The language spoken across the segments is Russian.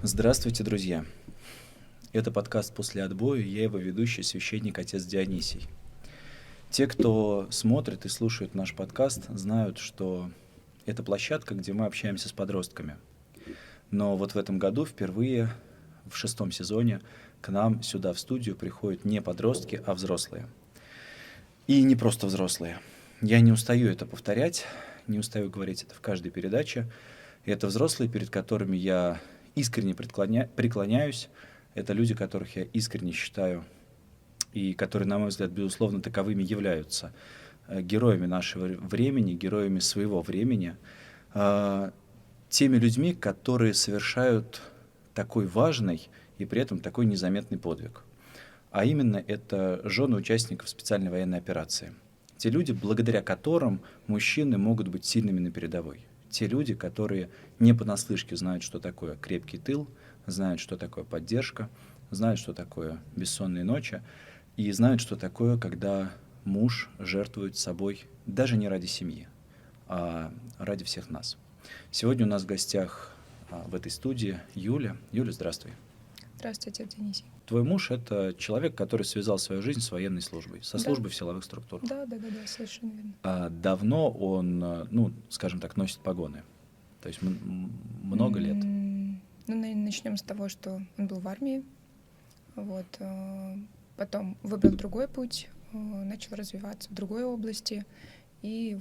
Здравствуйте, друзья! Это подкаст «После отбоя», я его ведущий, священник отец Дионисий. Те, кто смотрит и слушает наш подкаст, знают, что это площадка, где мы общаемся с подростками. Но вот в этом году впервые, в 6-м сезоне, к нам сюда в студию приходят не подростки, а взрослые. И не просто взрослые. Я не устаю это повторять, не устаю говорить это в каждой передаче. Это взрослые, перед которыми я искренне преклоняюсь. Это люди, которых я искренне считаю и которые, на мой взгляд, безусловно, таковыми являются. Героями нашего времени, героями своего времени. Теми людьми, которые совершают такой важный и при этом такой незаметный подвиг. А именно это жены участников специальной военной операции. Те люди, благодаря которым мужчины могут быть сильными на передовой. Те люди, которые не понаслышке знают, что такое крепкий тыл, знают, что такое поддержка, знают, что такое бессонные ночи, и знают, что такое, когда муж жертвует собой даже не ради семьи, а ради всех нас. Сегодня у нас в гостях в этой студии Юля. Юля, здравствуй. Здравствуйте, Дионисий. Твой муж — это человек, который связал свою жизнь с военной службой, со службой в силовых структурах. Да, совершенно верно. Давно он, скажем так, носит погоны? То есть много лет? Наверное, начнем с того, что он был в армии, потом выбрал другой путь, начал развиваться в другой области, и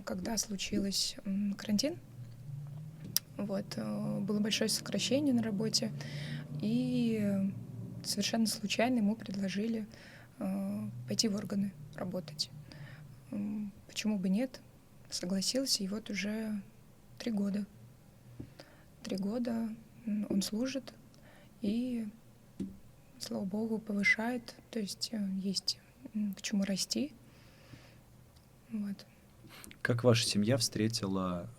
когда случился карантин, было большое сокращение на работе, и совершенно случайно ему предложили пойти в органы работать. Почему бы нет? Согласился, и вот уже 3 года. 3 года он служит, и, слава богу, повышает, то есть есть к чему расти. Как ваша семья встретила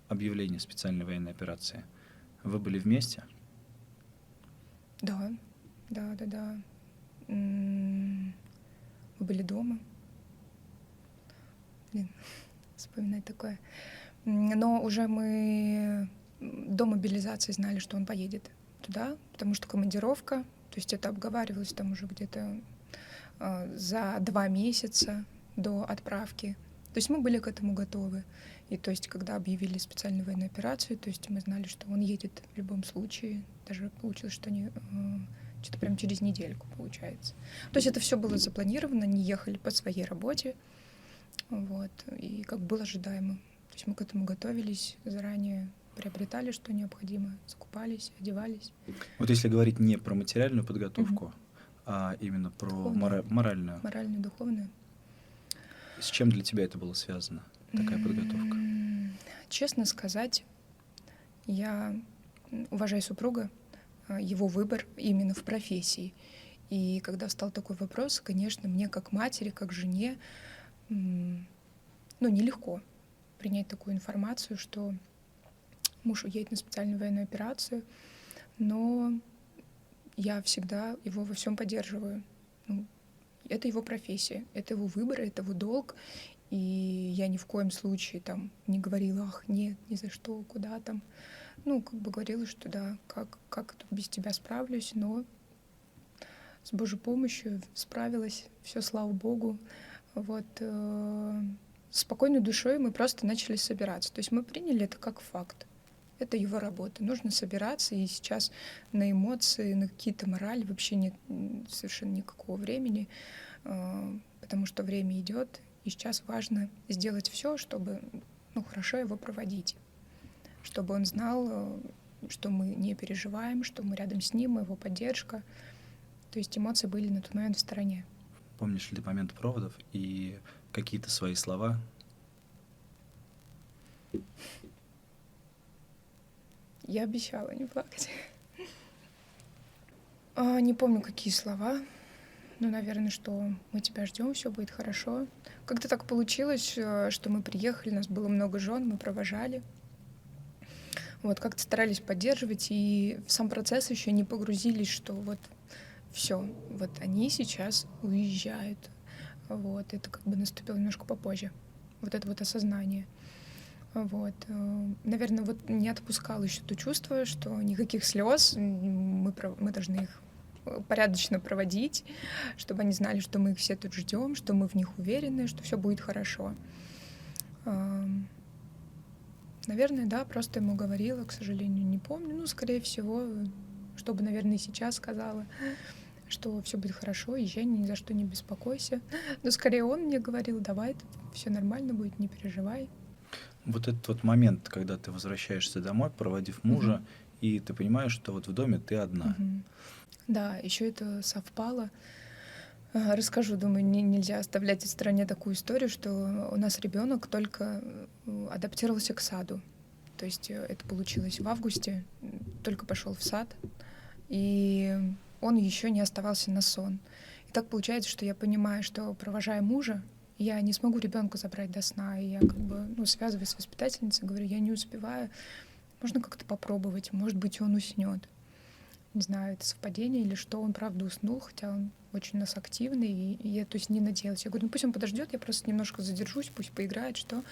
объявление специальной военной операции? Вы были вместе? Да. Мы были дома. Вспоминать такое. Но уже мы до мобилизации знали, что он поедет туда, потому что командировка, то есть это обговаривалось там уже где-то за 2 месяца до отправки. То есть мы были к этому готовы. И то есть когда объявили специальную военную операцию, то есть мы знали, что он едет в любом случае. Даже получилось, что они что-то прям через недельку получается. То есть это все было запланировано, они ехали по своей работе. И как было ожидаемо. То есть мы к этому готовились заранее, приобретали, что необходимо, закупались, одевались. Вот если говорить не про материальную подготовку, а именно про моральную. Моральную, духовную. С чем для тебя это было связано, такая подготовка? Честно сказать, я уважаю супруга, его выбор именно в профессии. И когда встал такой вопрос, конечно, мне как матери, как жене, нелегко принять такую информацию, что муж уедет на специальную военную операцию, но я всегда его во всем поддерживаю. Это его профессия, это его выбор, это его долг, и я ни в коем случае там не говорила: ах, нет, ни за что, куда там. Говорила, что да, как тут без тебя справлюсь, но с Божьей помощью справилась, все, слава Богу. С спокойной душой мы просто начали собираться. То есть мы приняли это как факт. Это его работа. Нужно собираться, и сейчас на эмоции, на какие-то морали вообще нет совершенно никакого времени, потому что время идет, и сейчас важно сделать все, чтобы хорошо его проводить, чтобы он знал, что мы не переживаем, что мы рядом с ним, его поддержка. То есть эмоции были на тот момент в стороне. Помнишь ли ты момент проводов и какие-то свои слова? Я обещала не плакать. Не помню, какие слова. Наверное, что мы тебя ждем, все будет хорошо. Как-то так получилось, что мы приехали, нас было много жен, мы провожали. Как-то старались поддерживать, и в сам процесс еще не погрузились, что все, они сейчас уезжают. Это как бы наступило немножко попозже. Это осознание. Вот. Наверное, вот не отпускало еще то чувство, что никаких слез, мы должны их порядочно проводить, чтобы они знали, что мы их все тут ждем, что мы в них уверены, что все будет хорошо. Наверное, да, просто ему говорила, к сожалению, не помню. Ну, скорее всего, что бы, наверное, и сейчас сказала, что все будет хорошо, езжай, ни за что не беспокойся. Но скорее он мне говорил, давай, все нормально будет, не переживай. Вот этот вот момент, когда ты возвращаешься домой, проводив мужа, и ты понимаешь, что вот в доме ты одна. Да, еще это совпало. Расскажу, думаю, нельзя оставлять в стороне такую историю, что у нас ребенок только адаптировался к саду. То есть это получилось в августе, только пошел в сад, и он еще не оставался на сон. И так получается, что я понимаю, что, провожая мужа, я не смогу ребенка забрать до сна, и я как бы, связываюсь с воспитательницей, говорю, я не успеваю, можно как-то попробовать, может быть, он уснет. Не знаю, это совпадение или что, он правда уснул, хотя он очень у нас активный, и я, то есть, не надеялась. Я говорю, пусть он подождет, я просто немножко задержусь, пусть поиграет, что.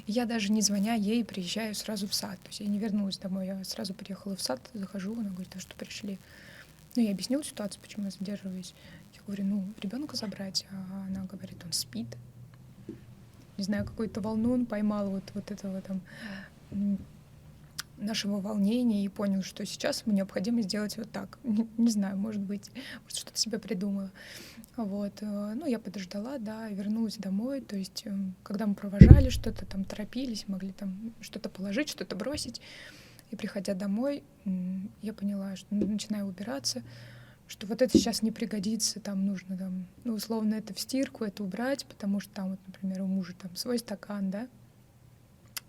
И я даже не звоня ей приезжаю сразу в сад. То есть я не вернулась домой, я сразу приехала в сад, захожу, она говорит, а что пришли? Ну, я объяснила ситуацию, почему я задерживаюсь. Я говорю, ребенка забрать, а она говорит, он спит. Не знаю, какую-то волну он поймал вот этого там нашего волнения и понял, что сейчас ему необходимо сделать вот так. Не знаю, может быть, что-то себе придумала. Вот. Я подождала, да, вернулась домой. То есть, когда мы провожали что-то, там торопились, могли там что-то положить, что-то бросить. И приходя домой, я поняла, что начинаю убираться, что вот это сейчас не пригодится, там нужно там, условно, это в стирку, это убрать, потому что там, вот, например, у мужа там свой стакан, да,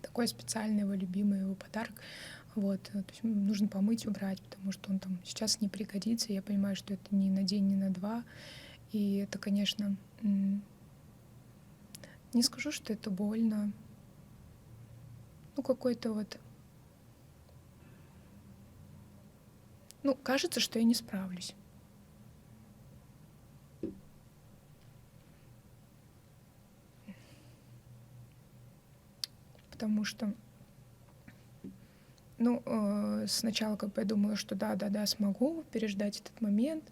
такой специальный его любимый, его подарок. Вот, то есть нужно помыть, убрать, потому что он там сейчас не пригодится. Я понимаю, что это не на день, не на два. И это, конечно, не скажу, что это больно. Какой-то вот... кажется, что я не справлюсь. Потому что, сначала как бы я думала, что да, смогу переждать этот момент,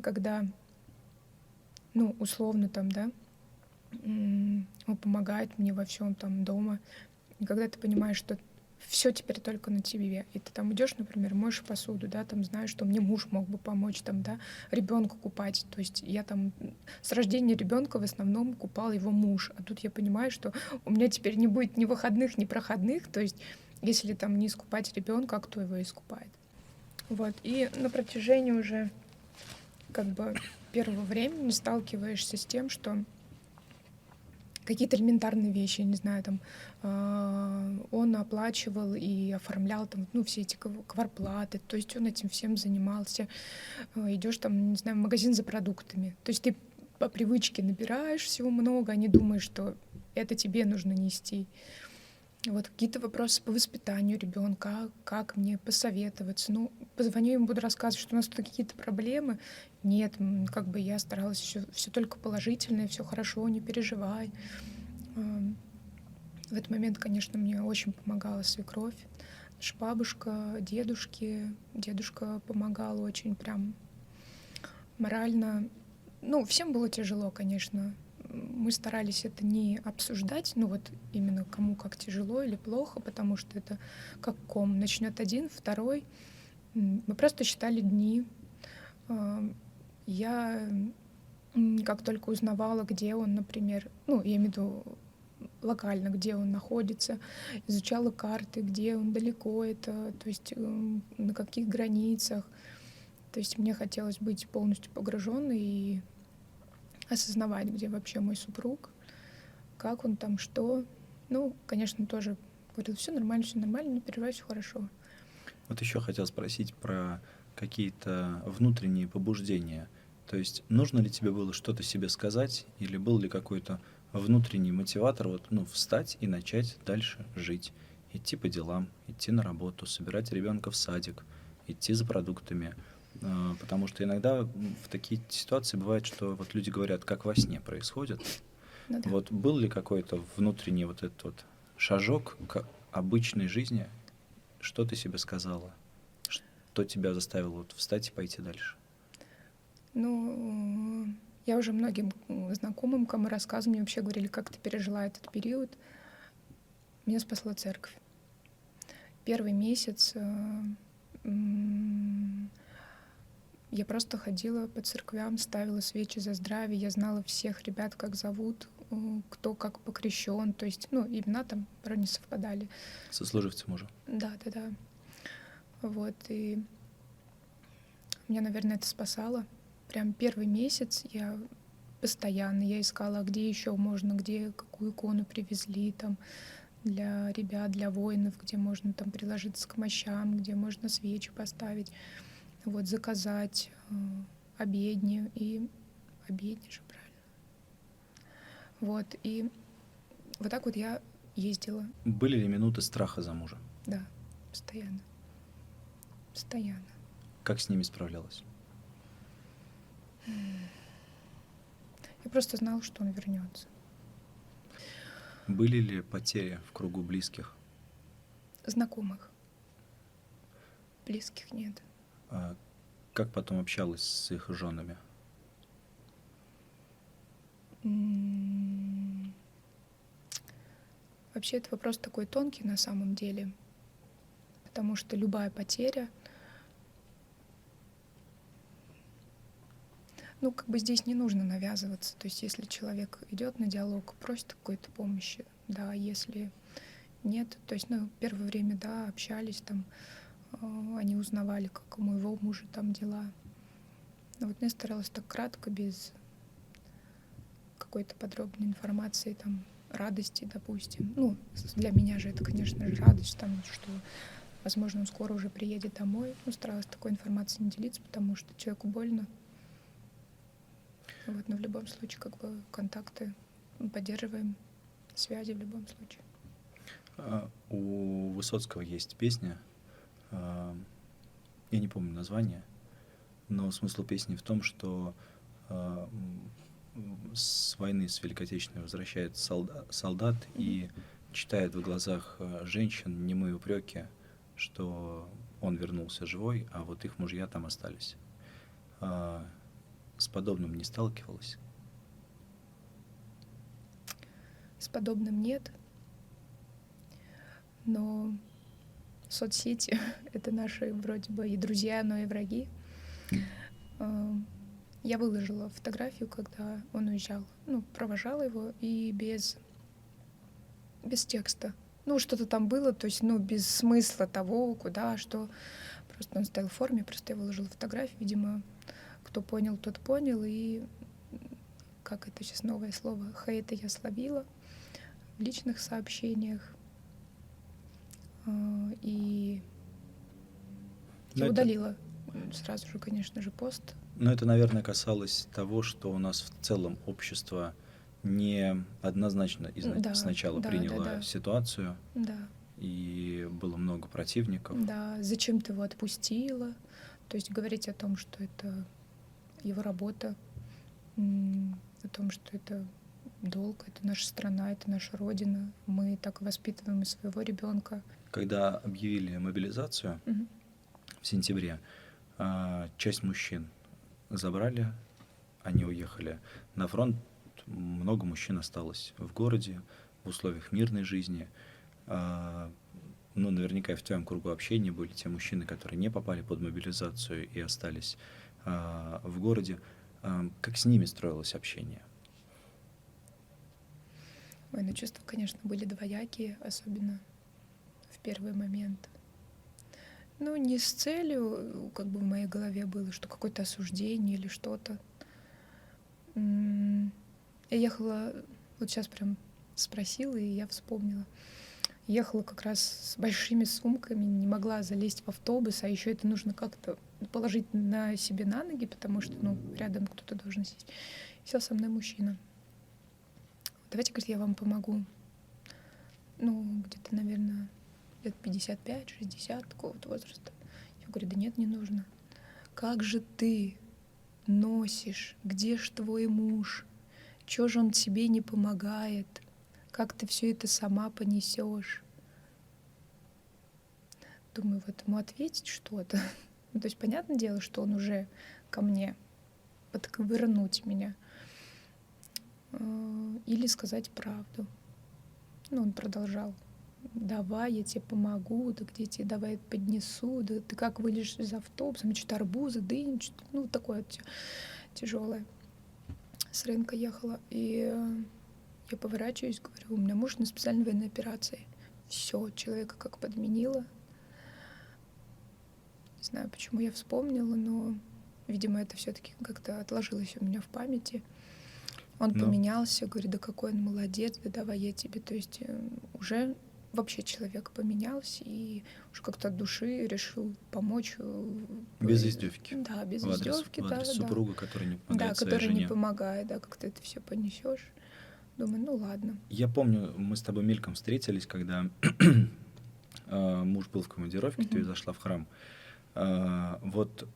когда, условно там, да, он помогает мне во всем там дома. И когда ты понимаешь, что все теперь только на тебе, и ты там идешь, например, моешь посуду, да, там знаешь, что мне муж мог бы помочь, там, да, ребенка купать. То есть я там с рождения ребенка в основном купал его муж, а тут я понимаю, что у меня теперь не будет ни выходных, ни проходных. То есть если там не искупать ребенка, а кто его искупает? Вот. И на протяжении уже как бы первого времени сталкиваешься с тем, что какие-то элементарные вещи, я не знаю, там, он оплачивал и оформлял там, все эти кварплаты, то есть он этим всем занимался. Идешь там, не знаю, в магазин за продуктами. То есть ты по привычке набираешь всего много, а не думаешь, что это тебе нужно нести. Вот какие-то вопросы по воспитанию ребенка, как мне посоветоваться. Позвоню ему, буду рассказывать, что у нас тут какие-то проблемы. Нет, как бы я старалась все только положительное, все хорошо, не переживай. В этот момент, конечно, мне очень помогала свекровь, наша бабушка, дедушки. Дедушка помогал очень прям морально. Всем было тяжело, конечно. Мы старались это не обсуждать, именно кому как тяжело или плохо, потому что это как ком. Начнет один, второй. Мы просто считали дни. Я как только узнавала, где он, например, я имею в виду локально, где он находится, изучала карты, где он далеко это, то есть на каких границах. То есть мне хотелось быть полностью погруженной и осознавать, где вообще мой супруг, как он там, что. Конечно, тоже говорил, все нормально, не переживай, все хорошо. Вот еще хотел спросить про какие-то внутренние побуждения. То есть нужно ли тебе было что-то себе сказать, или был ли какой-то внутренний мотиватор встать и начать дальше жить, идти по делам, идти на работу, собирать ребенка в садик, идти за продуктами. Потому что иногда в такие ситуации бывает, что люди говорят, как во сне происходит. Да. Вот был ли какой-то внутренний вот этот вот шажок к обычной жизни. Что ты себе сказала? Что тебя заставило вот встать и пойти дальше? Ну, я уже многим знакомым, кому рассказываю, мне вообще говорили, как ты пережила этот период. Меня спасла церковь. Первый месяц я просто ходила по церквям, ставила свечи за здравие. Я знала всех ребят, как зовут, кто как покрещен. То есть, ну, имена там порой не совпадали. Сослуживцем уже? Да. Вот, и меня, наверное, это спасало. Прям первый месяц я искала, где еще можно, где какую икону привезли там для ребят, для воинов, где можно там приложиться к мощам, где можно свечи поставить, вот, заказать обедню и обедни же, правильно. Вот, и вот так вот я ездила. Были ли минуты страха за мужа? Да, постоянно. Постоянно. Как с ними справлялась? Я просто знала, что он вернется. Были ли потери в кругу близких? Знакомых. Близких нет. А как потом общалась с их женами? Вообще это вопрос такой тонкий на самом деле, потому что любая потеря, ну, как бы здесь не нужно навязываться. То есть если человек идет на диалог, просит какой-то помощи, да, если нет, то есть, ну, первое время, да, общались там, они узнавали, как у моего мужа там дела. Но вот я старалась так кратко, без какой-то подробной информации, там, радости, допустим. Ну, для меня же это, конечно же, радость, там, что, возможно, он скоро уже приедет домой. Ну, старалась такой информацией не делиться, потому что человеку больно. Вот, но в любом случае, как бы, контакты поддерживаем, связи в любом случае. У Высоцкого есть песня, я не помню название, но смысл песни в том, что с войны, с Великой Отечественной возвращается солдат и читает в глазах женщин немые упреки, что он вернулся живой, а вот их мужья там остались. С подобным не сталкивалась? С подобным нет, но соцсети — это наши вроде бы и друзья, но и враги. Я выложила фотографию, когда он уезжал. Ну, провожала его, и без текста. Ну, что-то там было, то есть, ну, без смысла того, куда, что. Просто он стоял в форме, просто я выложила фотографию. Видимо, кто понял, тот понял. И, как это сейчас новое слово, хейта я словила в личных сообщениях. И я удалила сразу же, конечно же, пост. Но это, наверное, касалось того, что у нас в целом общество не однозначно сначала приняло ситуацию, и было много противников. Да, зачем ты его отпустила? То есть говорить о том, что это его работа, о том, что это долг, это наша страна, это наша родина. Мы так воспитываем и своего ребенка. Когда объявили мобилизацию в сентябре, часть мужчин забрали, они уехали на фронт. Много мужчин осталось в городе, в условиях мирной жизни. Ну, наверняка и в твоем кругу общения были те мужчины, которые не попали под мобилизацию и остались в городе. Как с ними строилось общение? Ой, ну чувства, конечно, были двоякие, особенно в первый момент. Ну, не с целью, как бы в моей голове было, что какое-то осуждение или что-то. Я ехала, вот сейчас прям спросила, и я вспомнила. Ехала как раз с большими сумками, не могла залезть в автобус, а еще это нужно как-то положить на себе на ноги, потому что, ну, рядом кто-то должен сесть. Сел со мной мужчина. Давайте, говорит, я вам помогу. Ну, где-то, наверное, лет 55-60, такого вот возраста. Я говорю, да нет, не нужно. Как же ты носишь? Где ж твой муж? Чё же он тебе не помогает? как ты все это сама понесешь? Думаю, вот ему ответить что-то. Ну, то есть, понятное дело, что он уже ко мне, подковырнуть меня. Или сказать правду. Ну, он продолжал. Давай, я тебе помогу, да где тебе, давай я поднесу, да ты как вылезешь из автобуса, мне что-то арбузы, дынь, что-то, ну, такое тяжелое. С рынка ехала, и я поворачиваюсь, говорю, у меня муж на специальной военной операции. Все, человека как подменило. Не знаю, почему я вспомнила, но, видимо, это все-таки как-то отложилось у меня в памяти. Он поменялся, говорит, да какой он молодец, да давай я тебе. То есть уже вообще человек поменялся и уже как-то от души решил помочь. Без издевки. Да, без издевки, в да. адрес супруга, который не помогает да, своей который жене. не помогает, да, как ты это все понесешь. Думаю, ну ладно. Я помню, мы с тобой мельком встретились, когда муж был в командировке, ты зашла в храм. Вот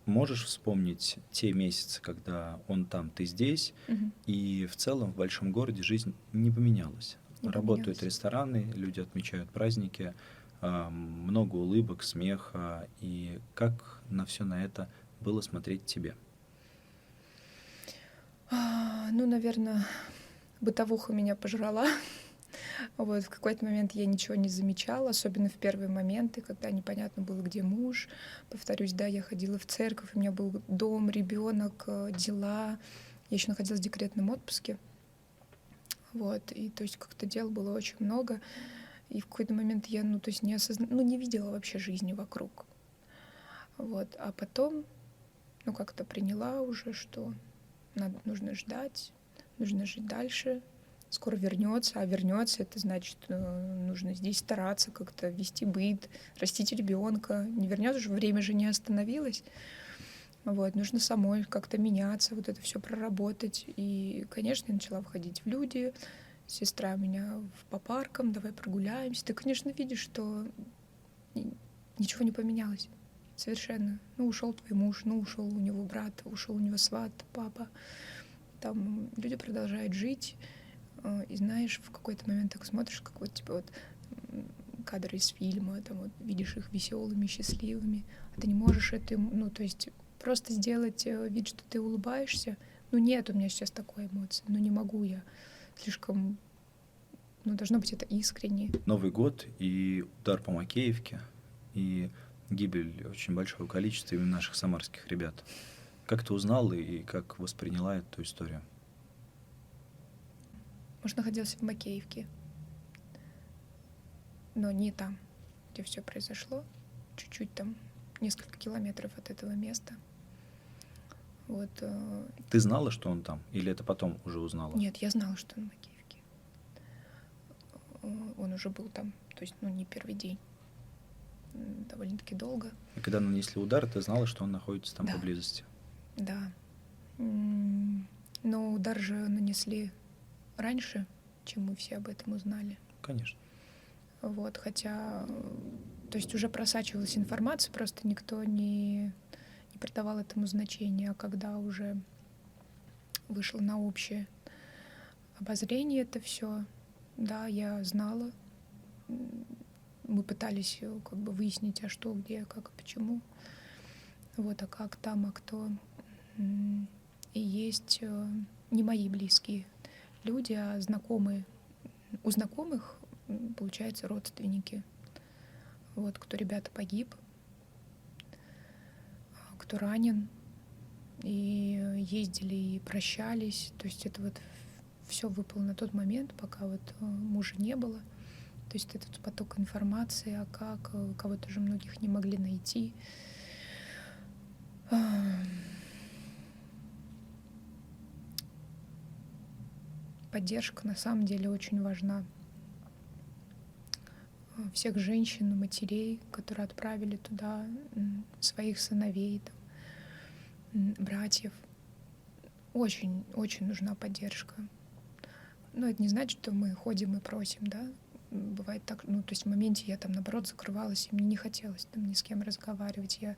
можешь вспомнить те месяцы, когда он там, ты здесь, и в целом в большом городе жизнь не поменялась? Работают рестораны, люди отмечают праздники, много улыбок, смеха. И как на все на это было смотреть тебе? Ну, наверное, бытовуха меня пожрала. Вот, в какой-то момент я ничего не замечала, особенно в первые моменты, когда непонятно было, где муж. Повторюсь, да, я ходила в церковь, у меня был дом, ребенок, дела. Я еще находилась в декретном отпуске. Вот, и то есть как-то дел было очень много. И в какой-то момент я, ну, то есть не видела вообще жизни вокруг. Вот, а потом, ну, как-то приняла уже, что нужно ждать, нужно жить дальше. Скоро вернется, а вернется, это значит, нужно здесь стараться как-то вести быт, растить ребенка. Не вернется же, время же не остановилось. Вот, нужно самой как-то меняться, вот это все проработать. И, конечно, я начала выходить в люди. Сестра меня по паркам, давай прогуляемся. Ты, конечно, видишь, что ничего не поменялось. Совершенно. Ну, ушел твой муж, ну, ушел у него брат, ушел у него сват, папа. Там люди продолжают жить. И знаешь, в какой-то момент так смотришь, как вот типа вот кадры из фильма, там вот видишь их веселыми, счастливыми, а ты не можешь это, ну, то есть просто сделать вид, что ты улыбаешься. Ну, нет у меня сейчас такой эмоции, ну, не могу я. Слишком, ну, должно быть это искренне. Новый год и удар по Макеевке, и гибель очень большого количества именно наших самарских ребят. Как ты узнала и как восприняла эту историю? Муж находился в Макеевке, но не там, где все произошло, чуть-чуть там, несколько километров от этого места. Вот. Ты знала, что он там, или это потом уже узнала? Нет, я знала, что он в Макеевке. Он уже был там, то есть, ну, не первый день, довольно-таки долго. И когда нанесли удар, ты знала, что он находится там поблизости? Да. Но удар же нанесли раньше, чем мы все об этом узнали. Конечно. Вот, хотя, то есть уже просачивалась информация, просто никто не придавал этому значения, а когда уже вышло на общее обозрение это все, да, я знала, мы пытались как бы выяснить, а что, где, как и почему, вот, а как там, а кто, и есть не мои близкие люди, а знакомые, у знакомых, получается, родственники, вот, кто, ребята, погиб, кто ранен, и ездили и прощались. То есть это вот все выпало на тот момент, пока вот мужа не было. То есть этот поток информации, а как, кого-то же многих не могли найти. Поддержка на самом деле очень важна. Всех женщин, матерей, которые отправили туда своих сыновей, там, братьев. Очень, очень нужна поддержка. Но это не значит, что мы ходим и просим, да. Бывает так, ну, то есть в моменте я там, наоборот, закрывалась, и мне не хотелось там ни с кем разговаривать. Я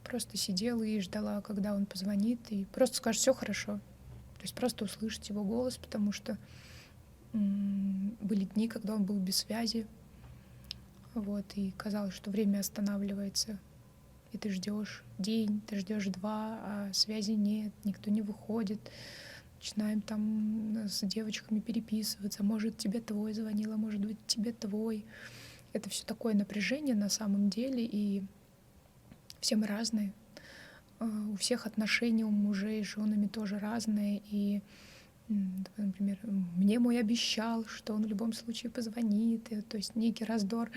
просто сидела и ждала, когда он позвонит, и просто скажет: все хорошо. То есть просто услышать его голос, потому что Были дни, когда он был без связи. Вот, и казалось, что время останавливается, и ты ждешь день, ты ждешь два, а связи нет, никто не выходит. Начинаем там с девочками переписываться. Может, тебе твой звонил, а может быть, тебе твой. Это все такое напряжение на самом деле, и все мы разные. У всех отношения у мужей с женами тоже разные. И, например, мне мой обещал, что он в любом случае позвонит. И, то есть некий раздор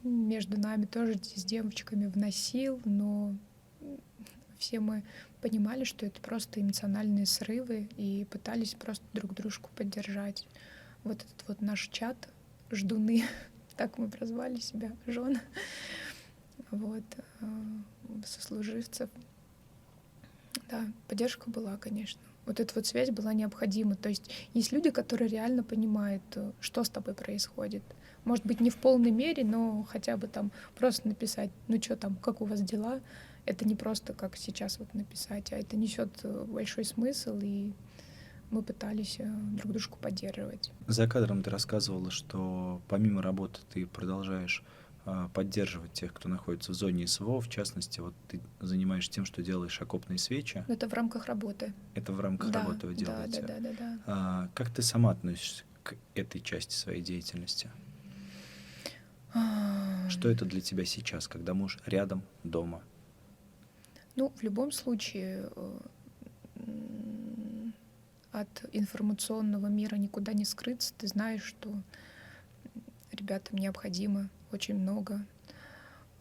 между нами тоже с девочками вносил, но все мы понимали, что это просто эмоциональные срывы, и пытались просто друг дружку поддержать. Вот этот вот наш чат «Ждуны», так мы прозвали себя, жен, вот, сослуживцев. Да, поддержка была, конечно. Вот эта вот связь была необходима. То есть есть люди, которые реально понимают, что с тобой происходит. Может быть, не в полной мере, но хотя бы там просто написать, ну что там, как у вас дела? Это не просто как сейчас вот написать, а это несет большой смысл, и мы пытались друг дружку поддерживать. За кадром ты рассказывала, что помимо работы ты продолжаешь поддерживать тех, кто находится в зоне СВО. В частности, вот ты занимаешься тем, что делаешь окопные свечи. Но это в рамках работы. Это в рамках Да, работы вы делаете. Да. Как ты сама относишься к этой части своей деятельности? Что это для тебя сейчас, когда муж рядом, дома? Ну, в любом случае, от информационного мира никуда не скрыться. Ты знаешь, что ребятам необходимо очень много.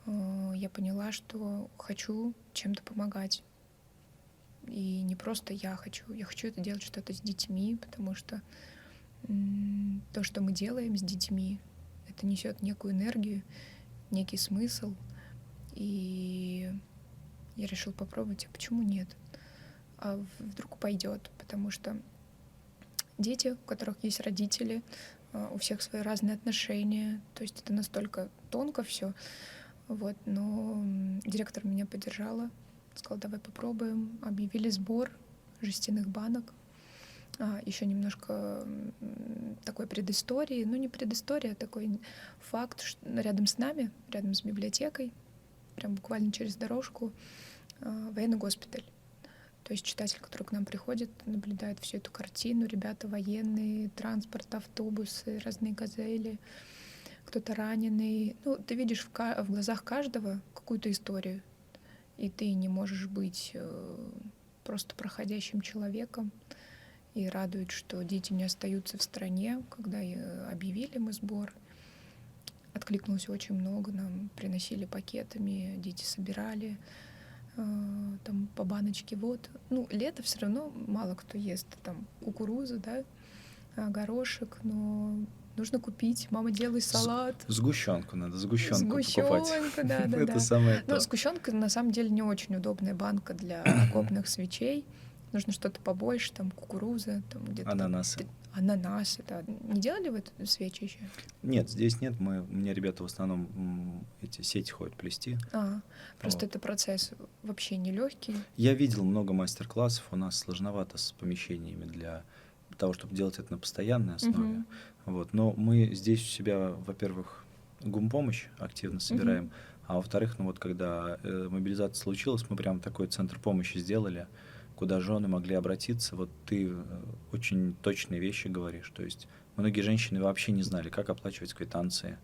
Я поняла, что хочу чем-то помогать. И не просто я хочу это делать что-то с детьми, потому что то, что мы делаем с детьми, это несет некую энергию, некий смысл. И я решила попробовать, а почему нет? А вдруг пойдет, потому что дети, у которых есть родители, у всех свои разные отношения, то есть это настолько тонко все. Вот, но директор меня поддержала, сказала, давай попробуем. Объявили сбор жестяных банок. Еще немножко такой предыстории, ну не предыстория, а такой факт, что рядом с нами, рядом с библиотекой, прям буквально через дорожку, военный госпиталь. То есть читатель, который к нам приходит, наблюдает всю эту картину. Ребята военные, транспорт, автобусы, разные газели, кто-то раненый. Ну, ты видишь в глазах каждого какую-то историю. И ты не можешь быть просто проходящим человеком. И радует, что дети не остаются в стране. Когда объявили мы сбор, откликнулось очень много. Нам приносили пакетами, дети собирали. Там по баночке вот. Ну, лето все равно мало кто ест там кукурузу, да, горошек, но нужно купить. Мама, делай салат. Сгущенку надо, сгущенку покупать. Да. Это самое то. Но сгущенка на самом деле не очень удобная банка для окопных свечей. Нужно что-то побольше, там кукуруза, там где-то. Ананасы. Ананасы, да. Не делали вы свечи еще? Нет, здесь нет. У меня ребята в основном эти сети ходят плести. Просто это процесс вообще нелегкий. Я видел много мастер-классов. У нас сложновато с помещениями для того, чтобы делать это на постоянной основе. Вот. Но мы здесь у себя, во-первых, гумпомощь активно собираем, а во-вторых, ну вот когда мобилизация случилась, мы прям такой центр помощи сделали, куда жены могли обратиться. Вот ты очень точные вещи говоришь. То есть многие женщины вообще не знали, как оплачивать квитанции,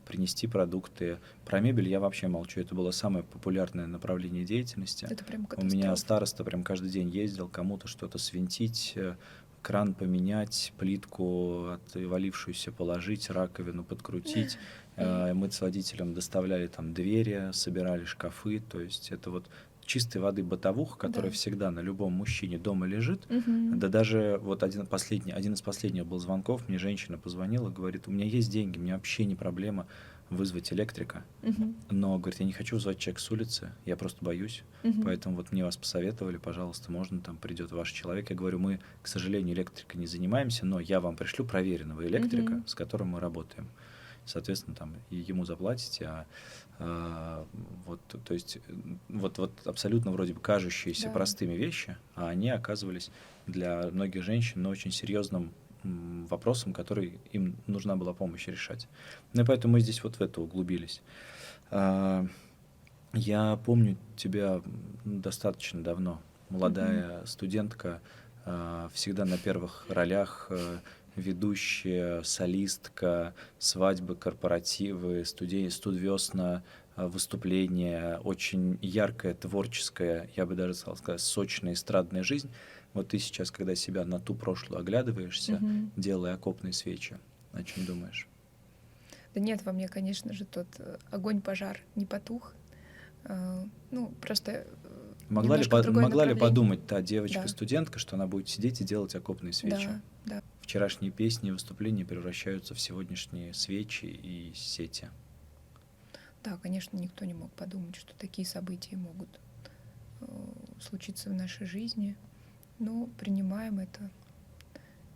принести продукты. Про мебель я вообще молчу. Это было самое популярное направление деятельности. Это прям У меня староста прям каждый день ездил кому-то что-то свинтить, кран поменять, плитку отвалившуюся положить, раковину подкрутить. Мы с водителем доставляли там двери, собирали шкафы. То есть это вот чистой воды бытовуха, которая всегда на любом мужчине дома лежит. Да даже вот один из последних был звонков, мне женщина позвонила, говорит, у меня есть деньги, мне вообще не проблема вызвать электрика, но, говорит, я не хочу вызвать человека с улицы, я просто боюсь, поэтому вот мне вас посоветовали, пожалуйста, можно, там придет ваш человек. Я говорю, мы, к сожалению, электрикой не занимаемся, но я вам пришлю проверенного электрика, с которым мы работаем. Соответственно, там и ему заплатите, вот, то есть вот абсолютно вроде бы кажущиеся простыми вещи, а они оказывались для многих женщин на очень серьезном вопросам, которые им нужна была помощь решать. Ну и поэтому мы здесь вот в это углубились. Я помню тебя достаточно давно. Молодая студентка, всегда на первых ролях, ведущая, солистка, свадьбы, корпоративы, студвесна, выступления, очень яркая, творческая, я бы даже сказал, сочная эстрадная жизнь. Вот ты сейчас, когда себя на ту прошлую оглядываешься, делая окопные свечи, о чем думаешь? Да нет, во мне, конечно же, тот огонь-пожар не потух. Просто Могла ли, немножко другое могла ли направление. подумать та Да. девочка-студентка, что она будет сидеть и делать окопные свечи? Да. Вчерашние песни и выступления превращаются в сегодняшние свечи и сети. Да, конечно, никто не мог подумать, что такие события могут случиться в нашей жизни. Но принимаем это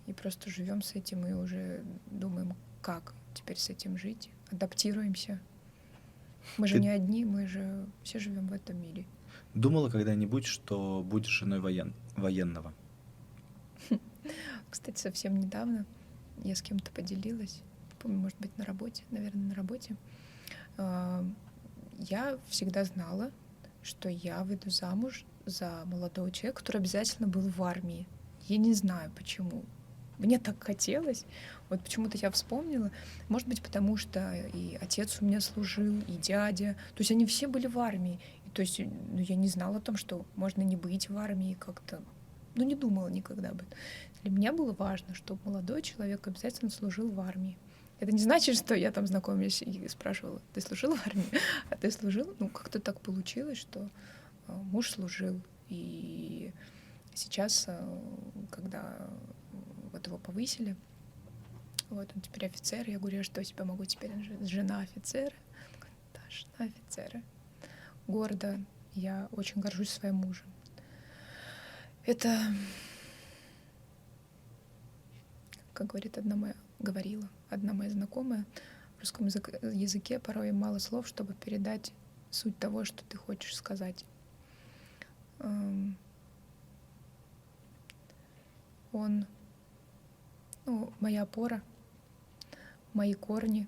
и просто живем с этим и уже думаем, как теперь с этим жить, адаптируемся. Мы же не одни, мы же все живем в этом мире. Думала когда-нибудь, что будешь женой военного? Кстати, совсем недавно я с кем-то поделилась, помню, может быть, наверное, на работе. Я всегда знала, что я выйду замуж за молодого человека, который обязательно был в армии. Я не знаю, почему. Мне так хотелось. Вот почему-то я вспомнила. Может быть, потому что и отец у меня служил, и дядя. То есть они все были в армии. И, то есть я не знала о том, что можно не быть в армии как-то. Не думала никогда об этом. Для меня было важно, чтобы молодой человек обязательно служил в армии. Это не значит, что я там знакомилась и спрашивала, ты служил в армии? А ты служил? Как-то так получилось, что муж служил. И сейчас, когда вот его повысили, вот он теперь офицер, я говорю, что я себя могу теперь жена офицера? Да, жена офицера. Гордо. Я очень горжусь своим мужем. Это, как говорила одна моя знакомая, в русском языке порой мало слов, чтобы передать суть того, что ты хочешь сказать. Он, моя опора, мои корни.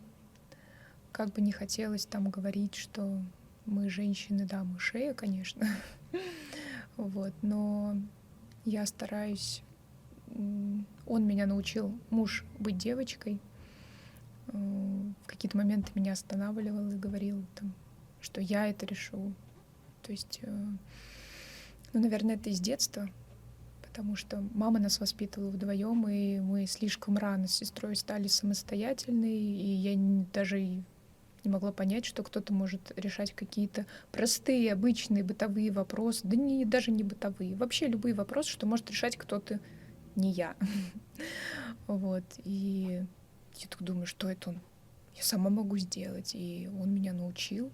Как бы не хотелось там говорить, что мы женщины, да, мы шея, конечно. Вот, но я стараюсь. Он меня научил, муж, быть девочкой. В какие-то моменты меня останавливал и говорил, что я это решу. То есть, наверное, это из детства, потому что мама нас воспитывала вдвоем, и мы слишком рано с сестрой стали самостоятельны, и я даже не могла понять, что кто-то может решать какие-то простые, обычные бытовые вопросы, даже не бытовые, вообще любые вопросы, что может решать кто-то, не я. Вот, и я так думаю, что это он? Я сама могу сделать, и он меня научил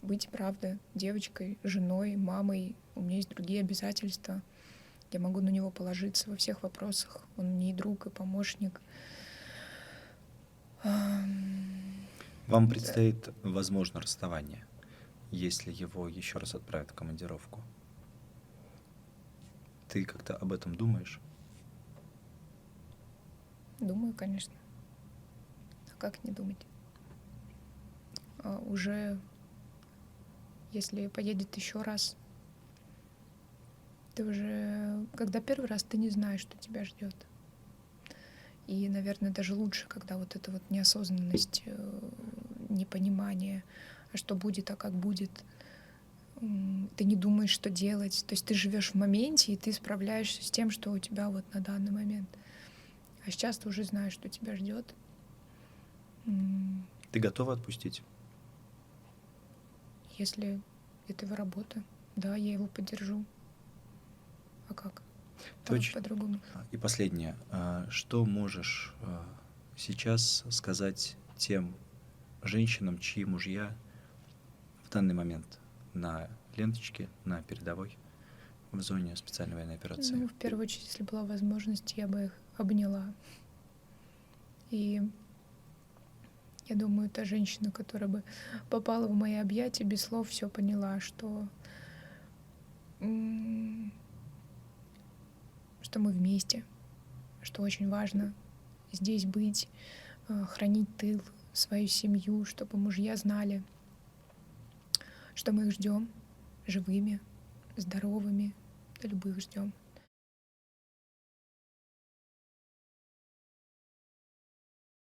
быть, правда, девочкой, женой, мамой. У меня есть другие обязательства. Я могу на него положиться во всех вопросах. Он мне и друг, и помощник. Вам предстоит, возможно, расставание, если его еще раз отправят в командировку. Ты как-то об этом думаешь? Думаю, конечно. А как не думать? Уже, если поедет еще раз, ты уже, когда первый раз, ты не знаешь, что тебя ждет. И, наверное, даже лучше, когда вот эта вот неосознанность, непонимание, а что будет, а как будет. Ты не думаешь, что делать. То есть ты живешь в моменте, и ты справляешься с тем, что у тебя вот на данный момент. А сейчас ты уже знаешь, что тебя ждет. Ты готова отпустить? Если это его работа, да, я его поддержу. А как? По-другому. И последнее. Что можешь сейчас сказать тем женщинам, чьи мужья в данный момент на ленточке, на передовой, в зоне специальной военной операции? В первую очередь, если была возможность, я бы их обняла. И я думаю, та женщина, которая бы попала в мои объятия, без слов все поняла, что мы вместе, что очень важно здесь быть, хранить тыл, свою семью, чтобы мужья знали, что мы их ждем живыми, здоровыми, да любых ждем.